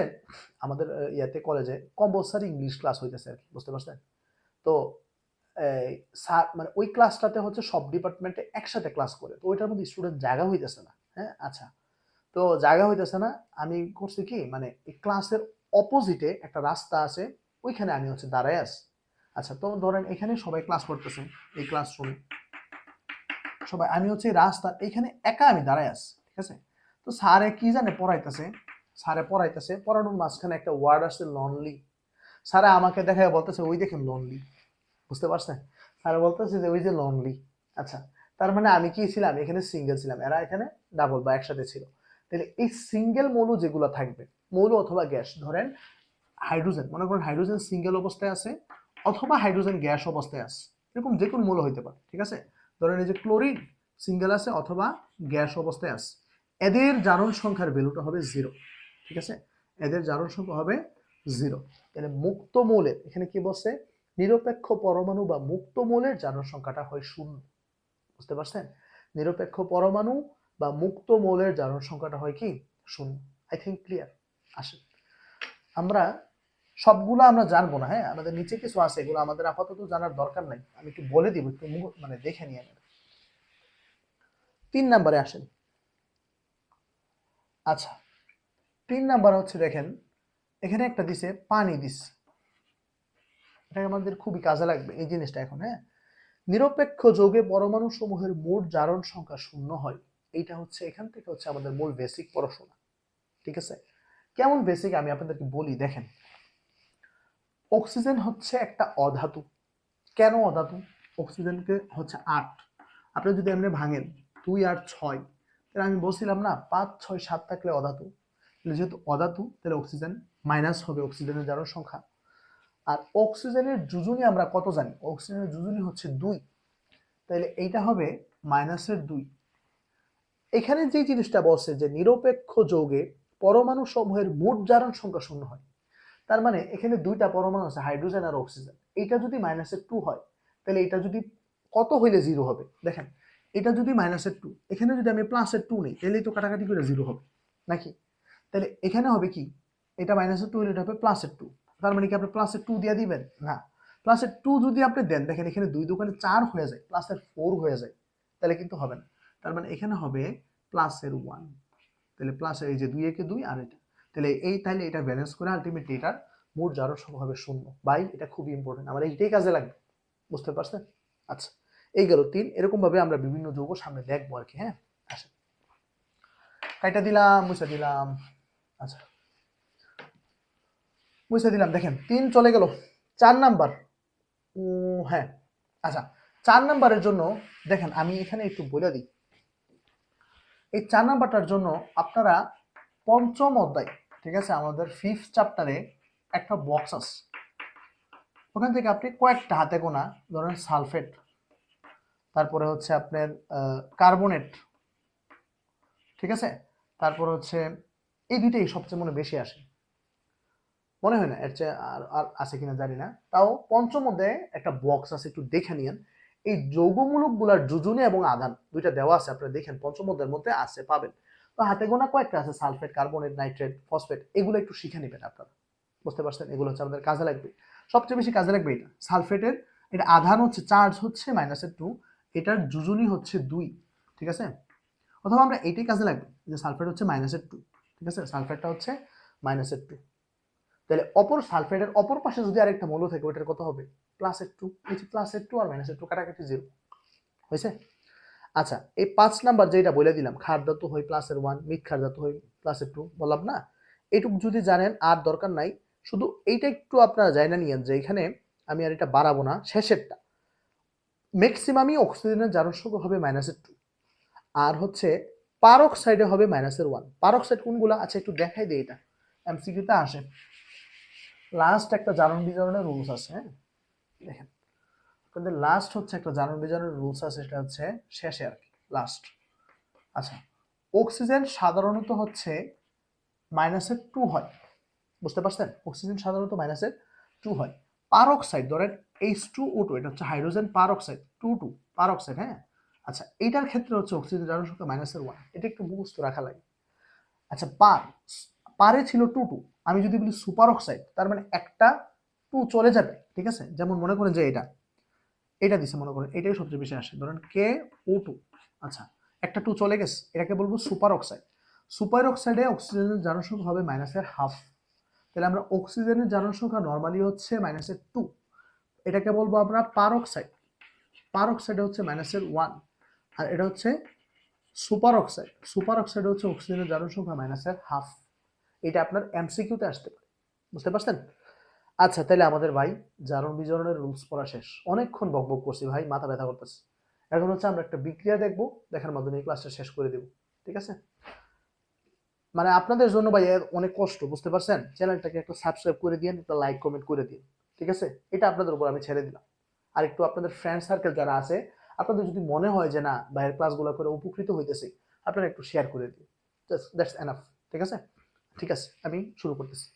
আমাদের ইয়াতে কলেজে কম্পালসারি ইংলিশ ক্লাস হইতেছে আর কি, বুঝতে পারছেন? তো স্যার মানে ওই ক্লাসটাতে হচ্ছে সব ডিপার্টমেন্টে একসাথে ক্লাস করে, তো ওইটার মধ্যে স্টুডেন্ট জায়গা হইতেছে না। হ্যাঁ, আচ্ছা, তো জায়গা হইতেছে না, আমি করছি কি, মানে এই ক্লাসের অপোজিটে একটা রাস্তা আছে, ওইখানে আমি হচ্ছে দাঁড়ায় আছি। আচ্ছা, তো ধরেন এখানে সবাই ক্লাস করতেছে, এই ক্লাসরুমে সবাই, আমি হচ্ছে রাস্তা এইখানে একা আমি দাঁড়ায় আছি, ঠিক আছে? তো স্যারে কি জানে পড়াইতেছে, স্যারে পড়াইতেছে, পড়ানোর মাঝখানে একটা ওয়ার্ড আসছে লনলি। স্যারে আমাকে দেখায় বলতেছে, ওই দেখেন লনলি। বুঝতে পারছেন? স্যার বলতেছে যে ওই যে লনলি। আচ্ছা, তার মানে আমি কি ছিলাম এখানে, সিঙ্গেল ছিলাম, এরা এখানে ডাবল বা একসাথে ছিল। তাহলে এই সিঙ্গেল মৌল যেগুলো থাকবে, মৌল অথবা গ্যাস, ধরেন হাইড্রোজেন, মনে করেন হাইড্রোজেন সিঙ্গেল অবস্থায় আছে অথবা হাইড্রোজেন গ্যাস অবস্থায় আছে, এরকম যে কোনো মৌল হইতে পারে, ঠিক আছে? ধরেন এই যে ক্লোরিন সিঙ্গেল আছে অথবা গ্যাস অবস্থায় আছে, এদের জারণ সংখ্যার ভ্যালুটা হবে 0, ঠিক আছে? এদের জারণ সংখ্যা হবে 0। তাহলে মুক্ত মৌলের, এখানে কি বলছে, নিরপেক্ষ পরমাণু বা মুক্ত মৌলের জারণ সংখ্যাটা হয় 0। বুঝতে পারছেন? নিরপেক্ষ পরমাণু বা মুক্ত মৌলের জারণ সংখ্যাটা হয় কি 0। I think clear. আসেন আমরা সবগুলো আমরা জানবো না, হ্যাঁ, আমাদের নিচে কিছু আছে, এগুলো আমাদের আপাতত জানার দরকার নাই, আমি একটু বলে দিব, একটু মানে দেখে নিয়ে নেন। 3 নম্বরে আসেন। আচ্ছা, 3 নাম্বার হচ্ছে দেখেন, এখানে একটা দিছে পানি দিছে, এটা আমাদের খুবই কাজে লাগবে এই জিনিসটা এখন। হ্যাঁ, নিরপেক্ষ যৌগে পরমাণু সমূহের মোট জারণ সংখ্যা শূন্য হয়। এইটা হচ্ছে এখান থেকে হচ্ছে আমাদের মূল বেসিক পড়াশোনা। ঠিক আছে, কেমন বেসিক আমি আপনাদেরকে বলি। দেখেন, অক্সিজেন হচ্ছে একটা অধাতু। কেন অধাতু? অক্সিজেনকে হচ্ছে 8, আপনি যদি এমনি ভাঙেন 2 আর 6, তাহলে আমি বলছিলাম না 5 6 7 থাকলে অধাতু, তাহলে যেহেতু অধাতু তাহলে অক্সিজেন মাইনাস হবে অক্সিজেনের জারণ সংখ্যা। আর অক্সিজেনের যোজনী আমরা কত জানি? অক্সিজেনের যোজনী হচ্ছে 2, তাহলে এইটা হবে -2। এখানে যে জিনিসটা বলছে যে নিরপেক্ষ যৌগে পরমাণু সমূহের মোট জারণ সংখ্যা শূন্য হয়, তার মানে এখানে দুইটা পরমাণু আছে, হাইড্রোজেন আর অক্সিজেন। এটা যদি -2 হয়, তাহলে এটা যদি কত হইলে 0 হবে? দেখেন, এটা যদি -2, এখানে যদি আমি +2 নেই, তাহলে তো কাটাকাটি করে 0 হবে নাকি? তাহলে এখানে হবে কি, এটা -2 হলে এটা হবে +2। তার মানে কি আপনি +2 দিয়ে দিবেন? না, +2 যদি আপনি দেন, দেখেন এখানে 2 দোকানে 4 হয়ে যায়, +4 হয়ে যায়, তাহলে কিন্তু হবে না। তার মানে এখানে হবে +1, তাহলে প্লাস এই যে 2 একে 2 আর এটা, তাহলে তাহলে এটা ব্যালেন্স করে আলটিমেটলি এটার মোট জারণ সংখ্যা হবে 0। ভাই এটা খুবই ইম্পর্টেন্ট, আমার এইটাই কাজে লাগবে, বুঝতে পারছেন? আচ্ছা, এই গেল 3। এরকম ভাবে আমরা বিভিন্ন যৌগ সামনে দেখবো আর কি। হ্যাঁ, আসেন, কাইটা দিলাম, মুছে দিলাম। আচ্ছা, মুছে দিলাম। দেখেন 3 চলে গেল। 4 নাম্বার, হ্যাঁ, আচ্ছা, 4 নাম্বারের জন্য দেখেন আমি এখানে একটু বলে দিই। এই 4 নাম্বারটার জন্য আপনারা পঞ্চম অধ্যায়, ঠিক আছে, আমাদের 5th চ্যাপ্টারে একটা বক্স আছে, ওখান থেকে আপনি কয়েকটা হাতে গোনা, ধরেন সালফেট, তারপরে হচ্ছে আপনার কার্বনেট, ঠিক আছে, তারপর হচ্ছে এই দুইটাই সবচেয়ে মনে বেশি আসে, মনে হয় না এর চেয়ে আর আর আছে কিনা জানি না। তাও পঞ্চম অধ্যায়ে একটা বক্স আছে, একটু দেখে নিয়েন। এই যৌগমূলক গুলার যোজনী এবং আধান দুইটা দেওয়া আছে, আপনারা দেখেন পঞ্চম অধ্যায়ের মধ্যে আছে, পাবেন। তো হাতে গোনা কয়েকটা আছে, সালফেট, কার্বনেট, নাইট্রেট, ফসফেট, এগুলো একটু শিখে নেবেন আপনারা, বুঝতে পারছেন? এগুলো হচ্ছে আমাদের কাজে লাগবে, সবচেয়ে বেশি কাজে লাগবে এটা সালফেটের। এটা আধান হচ্ছে, চার্জ হচ্ছে -2, এটার যোজনী হচ্ছে 2, ঠিক আছে। অথবা আমরা এইটাই কাজে লাগবে যে সালফেট হচ্ছে -2, ঠিক আছে, সালফেটটা হচ্ছে -2। তাহলে অপর সালফেটের অপর পাশে যদি আরেকটা মৌল থাকে, ওটার কত হবে? +2। এই যে +2 আর -2 কাটাকাটি 0 হয়েছে। আচ্ছা, এই 5 নাম্বার যেটা বলে দিলাম, ক্ষার ধাতু হয় +1, মৃৎ ক্ষার ধাতু হয় +2, বললাম না? এইটুকু যদি জানেন আর দরকার নাই, শুধু এইটা একটু আপনারা জানা নিয়েন যে এখানে আমি আর এটা বাড়াবো না, শেষেরটা ম্যাক্সিমামই অক্সিজেনের জারণ সংখ্যা হবে -2, আর হচ্ছে পারক্সাইডে হবে -1। পারক্সাইড কোনগুলা? আচ্ছা একটু দেখাই দিই, এটা এমসিকিউতে আসে। লাস্ট একটা জারণ বিজারণের রুলস আছে, হ্যাঁ, দেখেন আপনাদের লাস্ট হচ্ছে একটা জারণ বিজারণের রুলস আছে, সেটা হচ্ছে শেষে আর কি, লাস্ট। আচ্ছা, অক্সিজেন সাধারণত হচ্ছে -2 হয়, বুঝতে পারছেন? অক্সিজেন সাধারণত -2 হয়। পারক্সাইড ধরেন H2O2, এটা হচ্ছে হাইড্রোজেন পারক্সাইড, 2 পারক্সাইড, হ্যাঁ। আচ্ছা, এইটার ক্ষেত্রে হচ্ছে অক্সিজেন জারণ সংখ্যা -1, এটা একটু মুখস্থ রাখা লাগে। আচ্ছা, পারে ছিল 2 আমি যদি বলি সুপার অক্সাইড, তার মানে একটা 2 চলে যাবে, ঠিক আছে। যেমন মনে করেন যে এটা দিছে, মনে করেন এটাই সবচেয়ে বেশি আসে, ধরেন KO2, আচ্ছা একটা 2 চলে গেছে, এটাকে বলবো সুপার অক্সাইড। সুপার অক্সাইডে অক্সিজেনের জারণ সংখ্যা হবে -1/2। তাহলে আমরা অক্সিজেনের জারণ সংখ্যা নরমালি হচ্ছে -2, এটাকে বলবো আমরা পারক্সাইড। পারক্সাইডে হচ্ছে -1, আর এটা হচ্ছে সুপার অক্সাইড। সুপার অক্সাইডে হচ্ছে অক্সিজেনের জারণ সংখ্যা -1/2। এটা আপনার এমসিকিউতে আসতে পারে, বুঝতে পারছেন? আচ্ছা, তাহলে আমাদের ভাই জারণ বিজারণের রুলস পড়া শেষ। অনেকক্ষণ বকবক করছি ভাই, মাথা ব্যথা করতেছে। এখন হচ্ছে আমরা একটা বিক্রিয়া দেখবো, দেখার মাধ্যমে এই ক্লাসটা শেষ করে দেব, ঠিক আছে। মানে আপনাদের জন্য ভাই অনেক কষ্ট, বুঝতে পারছেন? চ্যানেলটাকে একটা সাবস্ক্রাইব করে দিন, একটা লাইক কমেন্ট করে দিন, ঠিক আছে। এটা আপনাদের উপর আমি ছেড়ে দিলাম। আর একটু আপনাদের ফ্রেন্ড সার্কেল যারা আছে, আপনাদের যদি মনে হয় যে না ভাইয়ের ক্লাসগুলো করে উপকৃত হইতেছে, আপনারা একটু শেয়ার করে দিন, জাস্ট দ্যাটস এনাফ, ঠিক আছে। ঠিক আছে, আমি শুরু করতেছি।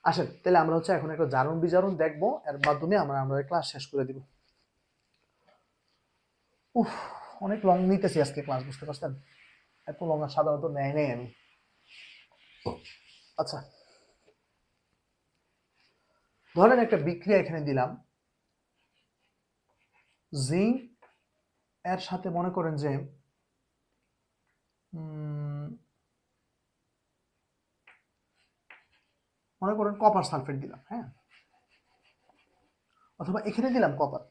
আসেন, তাহলে আমরা হচ্ছে এখন একটা জারণ বিজারণ দেখবো, এর মাধ্যমে আমরা আমাদের ক্লাস শেষ করে দিব। উফ, অনেক লং নিতেছি আজকে ক্লাস, বুঝতে পারছেন? এত লং আর সাধারণত নেয় নেই আমি। আচ্ছা, ধরেন একটা বিক্রিয়া এখানে দিলাম, জিঙ্ক এর সাথে মনে করেন যে মনে করেন কপার সালফেট দিলাম, হ্যাঁ, অথবা এখানে দিলাম কপার।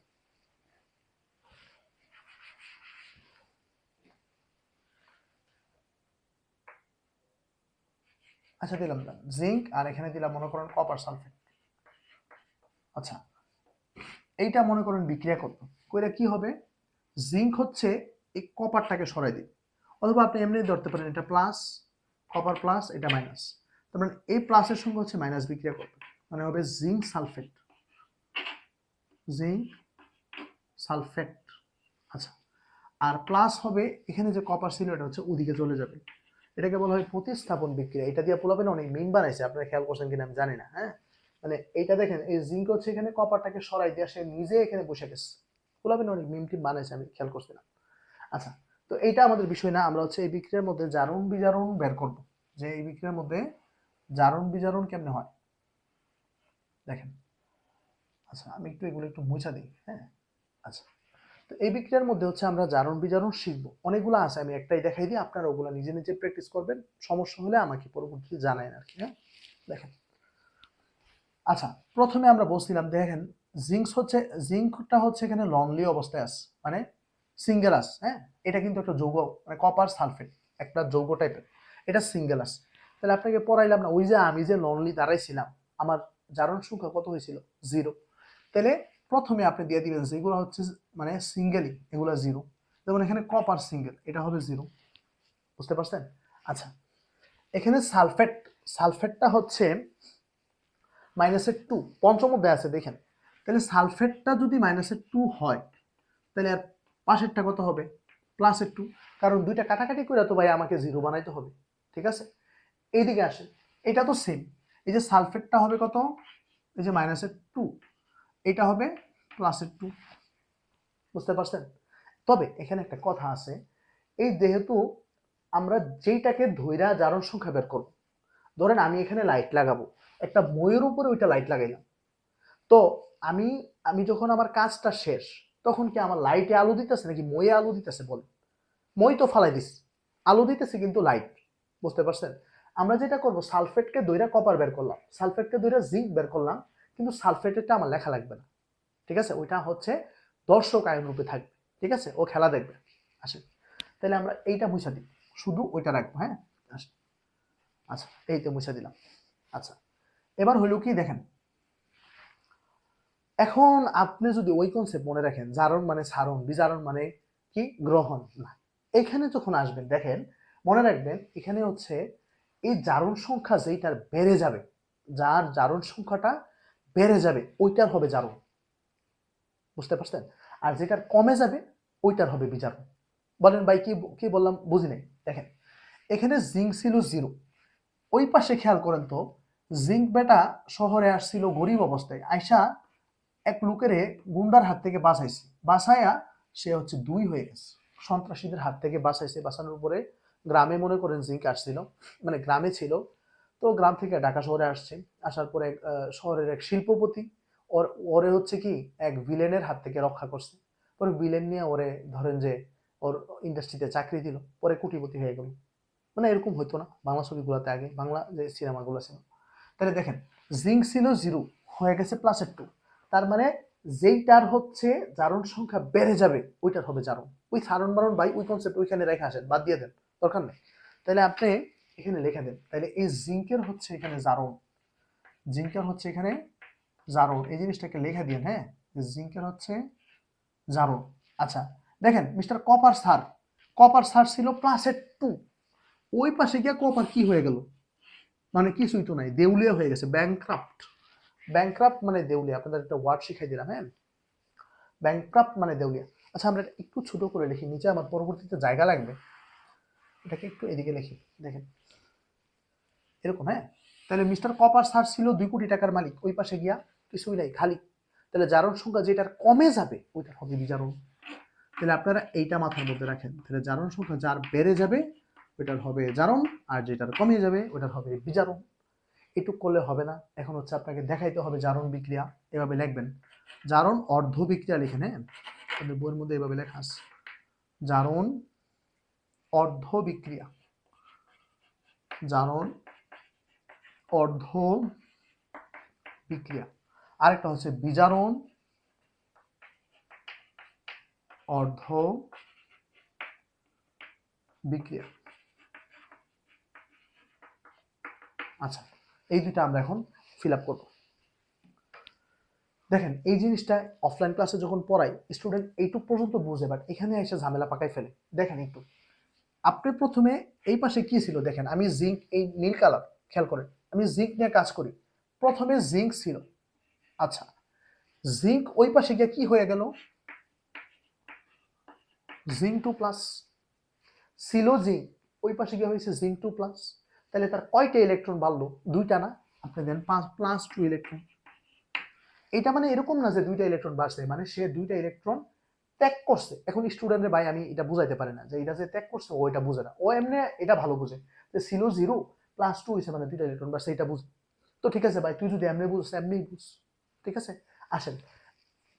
আচ্ছা, দিলাম জিঙ্ক আর এখানে দিলাম মনে করেন কপার সালফেট। আচ্ছা, এইটা মনে করেন বিক্রিয়া করতো, কইরা কি হবে, জিঙ্ক হচ্ছে এই কপারটাকে সরাই দিই, অথবা আপনি এমনি ধরতে পারেন এটা প্লাস, কপার প্লাস, এটা মাইনাস। তার মানে এই প্লাসের সঙ্গে হচ্ছে মাইনাস বিক্রিয়া করবে, মানে হবে জিঙ্ক সালফেট, জিঙ্ক সালফেট। আচ্ছা, আর প্লাস হবে এখানে যে কপার ছিল এটা হচ্ছে ওদিকে চলে যাবে, এটাকে বলা হয় প্রতিস্থাপন বিক্রিয়া। এটা দিয়ে পোলাপেন অনেক মিন বানাইছে, আপনারা খেয়াল করছেন কিনা আমি জানি না, হ্যাঁ। মানে এইটা দেখেন, এই জিঙ্ক হচ্ছে এখানে কপারটাকে সরাই দিয়ে সে নিজে এখানে বসে গেছে, পোলাপেন অনেক মিম টিম বানাইছে, আমি খেয়াল করছিলাম। আচ্ছা, তো এইটা আমাদের বিষয় না, আমরা হচ্ছে এই বিক্রিয়ার মধ্যে জারণ বিজারণ বের করব, যে এই বিক্রিয়ার মধ্যে জারণ বিজারণ কেমনে হয় দেখেন। আচ্ছা, আমি এগুলো একটু মুছা দিই, হ্যাঁ। আচ্ছা, তো এই বিক্রিয়ার মধ্যে হচ্ছে আমরা জারণ বিজারণ শিখবো, অনেকগুলো আছে, আমি একটাই দেখাই দিই, আপনারা ওগুলো নিজে নিজে প্র্যাকটিস করবেন, সমস্যা হলে আমাকে পরবর্তীতে জানাবেন আর কি, হ্যাঁ। দেখেন, আচ্ছা, প্রথমে আমরা বলছিলাম দেখেন, জিঙ্কটা হচ্ছে এখানে লনলি অবস্থায় আছে, মানে সিঙ্গেল আস, হ্যাঁ। এটা কিন্তু একটা যৌগ, মানে কপার সালফেট, একটা যৌগ টাইপের, এটা সিঙ্গেল আস। তাহলে আপনাকে পড়াইলাম না, ওই যে আমি যে লনলি দাঁড়াইছিলাম, আমার জারণ সংখ্যা কত হয়েছিল, 0। তাহলে প্রথমে আপনি দিয়ে দিবেন যেগুলো হচ্ছে মানে সিঙ্গেলই, এগুলো 0। যেমন এখানে কপার সিঙ্গেল, এটা হবে 0, বুঝতে পারছেন? আচ্ছা, এখানে সালফেটটা হচ্ছে -2, পঞ্চম অধ্যায় আছে দেখেন। তাহলে সালফেটটা যদি -2 হয়, তাহলে আর পাশেরটা কত হবে, +2, কারণ দুইটা কাটাকাটি করে তো ভাই আমাকে 0 বানাইতে হবে, ঠিক আছে। এইদিকে আসে, এটা তো সেম, এই যে সালফেটটা হবে কত, এই যে -2, এটা হবে +2, বুঝতে পারছেন? তবে এখানে একটা কথা আছে, এই যেহেতু আমরা যেইটাকে ধইরা জারণ সংখ্যা বের করব, ধরেন আমি এখানে লাইট লাগাবো, একটা মইয়ের উপরে ওইটা লাইট লাগাইলাম, তো আমি আমি যখন আমার কাজটা শেষ, তখন কি আমার লাইটে আলো দিতেছে নাকি মইয়ে আলো দিতেছে বলে? মই তো ফালাই দিস, আলো দিতেছে কিন্তু লাইট, বুঝতে পারছেন? আমরা যেটা করব, সালফেটকে দইরা কপার বের করলাম, সালফেটকে দইরা জিঙ্ক বের করলাম, কিন্তু সালফেটেরটা আমার লেখা লাগবে না, ঠিক আছে, ওইটা হচ্ছে দর্শক আয়ন রূপে থাকবে, ঠিক আছে, ও খেলা দেখবে। আসেন, তাহলে আমরা এইটা মুছা দিই, শুধু ওইটা রাখবো, হ্যাঁ। আসেন, আচ্ছা, এই তো মুছা দিলাম। আচ্ছা, এবার হইল কি দেখেন, এখন আপনি যদি ওই কনসেপ্ট মনে রাখেন, জারণ মানে সারণ, বিজারণ মানে কি গ্রহণ না, এখানে যখন আসবেন দেখেন, মনে রাখবেন এখানে হচ্ছে এই জারণ সংখ্যা যেইটার বেড়ে যাবে, যার জারণ সংখ্যাটা বেড়ে যাবে ওইটার হবে জারণ, বুঝতে পারছেন? আর যেটার কমে যাবে ওইটার হবে বিজারণ। বলেন ভাই কি কি বললাম, বুঝি নাই। দেখেন, এখানে জিঙ্ক ছিল 0, ওই পাশে খেয়াল করেন তো, জিঙ্ক বেটা শহরে আসছিল গরিব অবস্থায়, আইসা এক লোকেরে গুন্ডার হাত থেকে বাঁচাইছে, বাঁচাইয়া সে হচ্ছে 2 হয়ে গেছে, সন্ত্রাসীদের হাত থেকে বাঁচাইছে, বাঁচানোর উপরে গ্রামে মনে করেন জিঙ্ক আসছিল, মানে গ্রামে ছিল, তো গ্রাম থেকে ঢাকা শহরে আসছে, আসার পরে শহরের এক শিল্পপতি ওরে হচ্ছে কি এক ভিলেনের হাত থেকে রক্ষা করছে, পরে ভিলেন নিয়ে ওরে ধরেন যে ওর ইন্ডাস্ট্রিতে চাকরি দিল, পরে কোটিপতি হয়ে গেল। মানে এরকম হইতো না বাংলা ছবিগুলোতে, আগে বাংলা যে সিনেমাগুলো ছিল। তাহলে দেখেন, জিঙ্ক ছিল 0, হয়ে গেছে +2, তার মানে যেইটার হচ্ছে জারণ সংখ্যা বেড়ে যাবে ওইটার হবে জারণ। ওই সারণ বারণ ভাই ওই কনসেপ্ট ওইখানে রেখে আসেন, বাদ দিয়ে দেন, দরকার নেই। তাহলে আপনি এখানে লিখে দেন, তাহলে এই জিঙ্কের হচ্ছে এখানে জারণ, জিঙ্কের হচ্ছে এখানে জারণ, এই জিনিসটাকে লিখে দিন, হ্যাঁ, জিঙ্কের হচ্ছে জারণ। আচ্ছা, দেখেন মিস্টার কপার সার ছিল +2, ওই পাশে গিয়ে কপার কি হয়ে গেল, মানে কিছুই তো নাই, দেউলিয়া হয়ে গেছে, ব্যাংক্রাফট। ব্যাংক্রাফট মানে দেউলিয়া, আপনাদের একটা ওয়ার্ড শিখাই দিলাম, হ্যাঁ, ব্যাংক্রাফট মানে দেউলিয়া। আচ্ছা, আমরা একটু ছোট করে লিখি, নিচে আমার পরবর্তীতে জায়গা লাগবে, এটাকে একটু এদিকে লিখি, দেখেন এরকম, হ্যাঁ। তাহলে মিস্টার কপার স্যার ছিল 2 কোটি টাকার মালিক, ওই পাশে গিয়া কিছুই নাই, খালি। তাহলে জারণ সংখ্যা যেটার কমে যাবে ওইটার হবে বিজারণ। তাহলে আপনারা এইটা মাথার মধ্যে রাখেন, তাহলে জারণ সংখ্যা যার বেড়ে যাবে ওইটার হবে জারণ, আর যেটার কমে যাবে ওইটার হবে বিজারণ। এটুক করলে হবে না, এখন হচ্ছে আপনাকে দেখাইতে হবে জারণ বিক্রিয়া। এভাবে লিখবেন, জারণ অর্ধ বিক্রিয়া লিখেন। হ্যাঁ, বইয়ের মধ্যে এভাবে লেখা আছে, জারণ অর্ধ বিক্রিয়া, জারণ অর্ধ বিক্রিয়া। আরেকটা হচ্ছে বিজারণ অর্ধ বিক্রিয়া। আচ্ছা, এই দুইটা আমরা এখন ফিল আপ করবো। দেখেন এই জিনিসটা অফলাইন ক্লাসে যখন পড়াই স্টুডেন্ট এইটুক পর্যন্ত বুঝে, বাট এখানে এসে ঝামেলা পাকাই ফেলে। দেখেন একটু, আপনি প্রথমে এই পাশে কি ছিল দেখেন, আমি জিঙ্ক, এই নীল কালার খেয়াল করেন, আমি জিঙ্ক নিয়ে কাজ করি। প্রথমে জিঙ্ক ছিল, আচ্ছা জিঙ্ক ওই পাশে গিয়ে কি হয়ে গেল, জিঙ্ক 2 প্লাস ছিল, জিঙ্ক ওই পাশে গিয়ে হয়েছে জিঙ্ক 2 প্লাস। তাহলে তার কয়টা ইলেকট্রন বাড়লো? দুইটা না, আপনি দেন 5 প্লাস 2 ইলেকট্রন। এটা মানে এরকম না যে দুইটা ইলেকট্রন বাড়ছে, মানে সে দুইটা ইলেকট্রন ত্যাগ করছে। এখন স্টুডেন্টের ভাই আমি এটা বুঝাইতে পারি না যে এটা যে ত্যাগ করছে ও এটা বুঝে না, ও এমনি এটা ভালো বুঝে যে ছিল 0 প্লাস 2 হয়েছে মানে দুইটা ইলেকট্রন বাড়ছে, এটা বুঝে। তো ঠিক আছে ভাই, তুই যদি এমনি বুঝছ এমনি বুঝ, ঠিক আছে। আসেন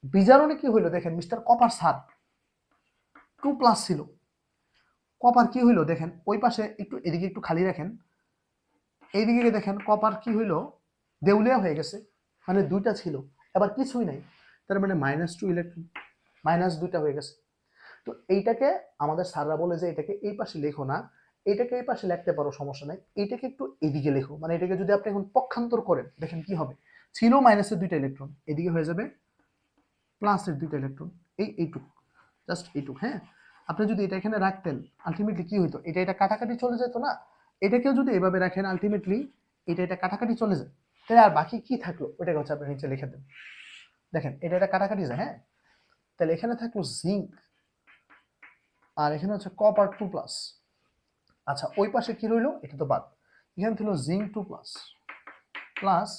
বিজারণে কি হইলো দেখেন, মিস্টার কপার স্যার 2 প্লাস ছিল, কপার কি হইলো দেখেন, ওই পাশে একটু এদিকে একটু খালি রাখেন, এইদিকে দেখেন কপার কি হইলো, দেউলিয়া হয়ে গেছে, মানে দুইটা ছিল এবার কিছুই নাই, তার মানে -2 ইলেকট্রন, মাইনাস দুইটা হয়ে গেছে। তো এইটাকে আমাদের স্যাররা বলে যে এটাকে এই পাশে লেখো না, এটাকে এই পাশে লিখতে পারো সমস্যা নাই, এটাকে একটু এদিকে লেখো। মানে এটাকে যদি আপনি এখন পক্ষান্তর করেন দেখেন কি হবে, ছিল মাইনাসের দুইটা ইলেকট্রন, এদিকে হয়ে যাবে প্লাসের দুইটা ইলেকট্রন, এইটুক, জাস্ট এইটুক। হ্যাঁ, আপনি যদি এটা এখানে রাখতেন আলটিমেটলি কি হইতো, এটা কাটাকাটি চলে যেত না। এটাকেও যদি এভাবে রাখেন আলটিমেটলি এটা কাটাকাটি চলে যায়, তাহলে আর বাকি কি থাকলো ওটাকে হচ্ছে আপনি নিচে লিখে দেন। দেখেন এটা কাটাকাটি যায়। হ্যাঁ, তাহলে এখানে থাকলো জিঙ্ক, আর এখানে হচ্ছে কপার 2 প্লাস। আচ্ছা ওই পাশে কি রইলো, এটা তো বাদ, এখানে ছিল জিঙ্ক 2 প্লাস প্লাস,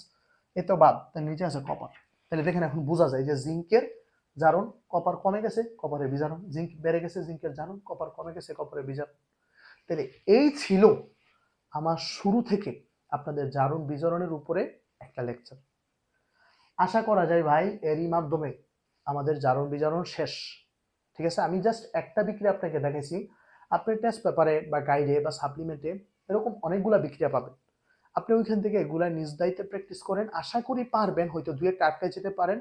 এ তো বাদ, তার নিচে আছে কপার। তাহলে দেখেন এখন বোঝা যায় যে জিঙ্কের জারণ, কপার কমে গেছে, কপারের বিজারণ, জিঙ্ক বেড়ে গেছে, জিঙ্কের জারণ, কপার কমে গেছে, কপারের বিজারণ। তাহলে এই ছিল আমার শুরু থেকে আপনাদের জারণ বিজারণের উপরে একটা লেকচার। আশা করা যায় ভাই এরই মাধ্যমে আমাদের জারণ বিজারণ শেষ। ঠিক আছে, আমি জাস্ট একটা বিক্রিয়া আপনাকে দেখাইছি, আপনি টেস্ট পেপারে বা গাইডে বা সাপ্লিমেন্টে এরকম অনেকগুলা বিক্রিয়া পাবেন। আপনি ওইখান থেকে এগুলা নিজ দায়িত্বে প্র্যাকটিস করেন, আশা করি পারবেন, হয়তো দুই একটা আটকায় যেতে পারেন।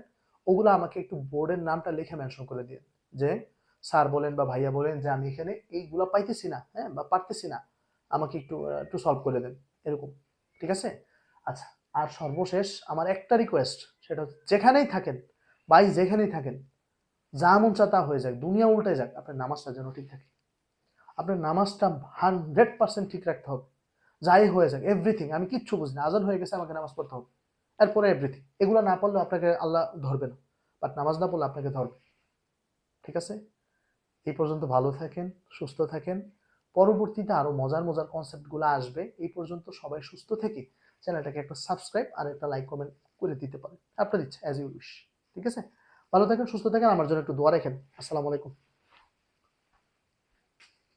ওগুলো আমাকে একটু বোর্ডের নামটা লিখে মেনশন করে দিন, যে স্যার বলেন বা ভাইয়া বলেন যে আমি এখানে এইগুলা পাইতেছি না, হ্যাঁ, বা পারতেছি না, আমাকে একটু একটু সলভ করে দেন, এরকম। ঠিক আছে। আচ্ছা, আর সর্বশেষ আমার একটা রিকোয়েস্ট, সেটা হচ্ছে যেখানেই থাকেন ভাই, যেখানেই থাকেন, যা মন চা তা হয়ে যাক, দুনিয়া উল্টে যাক, আপনার নামাজটা যেন ঠিক থাকে। আপনার নামাজটা 100% ঠিক রাখতে হবে। যাই হয়ে যাক, এভরিথিং, আমি কিচ্ছু বুঝি না, আজান হয়ে গেছে আমাকে নামাজ পড়তে হবে, এরপরে এভরিথিং। এগুলো না পড়লে আপনাকে আল্লাহ ধরবে না, বাট নামাজ না পড়লে আপনাকে ধরবে। ঠিক আছে, এই পর্যন্ত ভালো থাকেন, সুস্থ থাকেন। পরবর্তীতে আরো মজার মজার কনসেপ্টগুলো আসবে। এই পর্যন্ত সবাই সুস্থ থেকে চ্যানেলটাকে একটা সাবস্ক্রাইব আর একটা লাইক কমেন্ট করে দিতে পারেন, আপনার ইচ্ছা, অ্যাজ ইউ উইশ। ঠিক আছে, ভালো থাকেন, সুস্থ থাকেন, আমার জন্য একটু দোয়া রাখেন। আসসালামু আলাইকুম।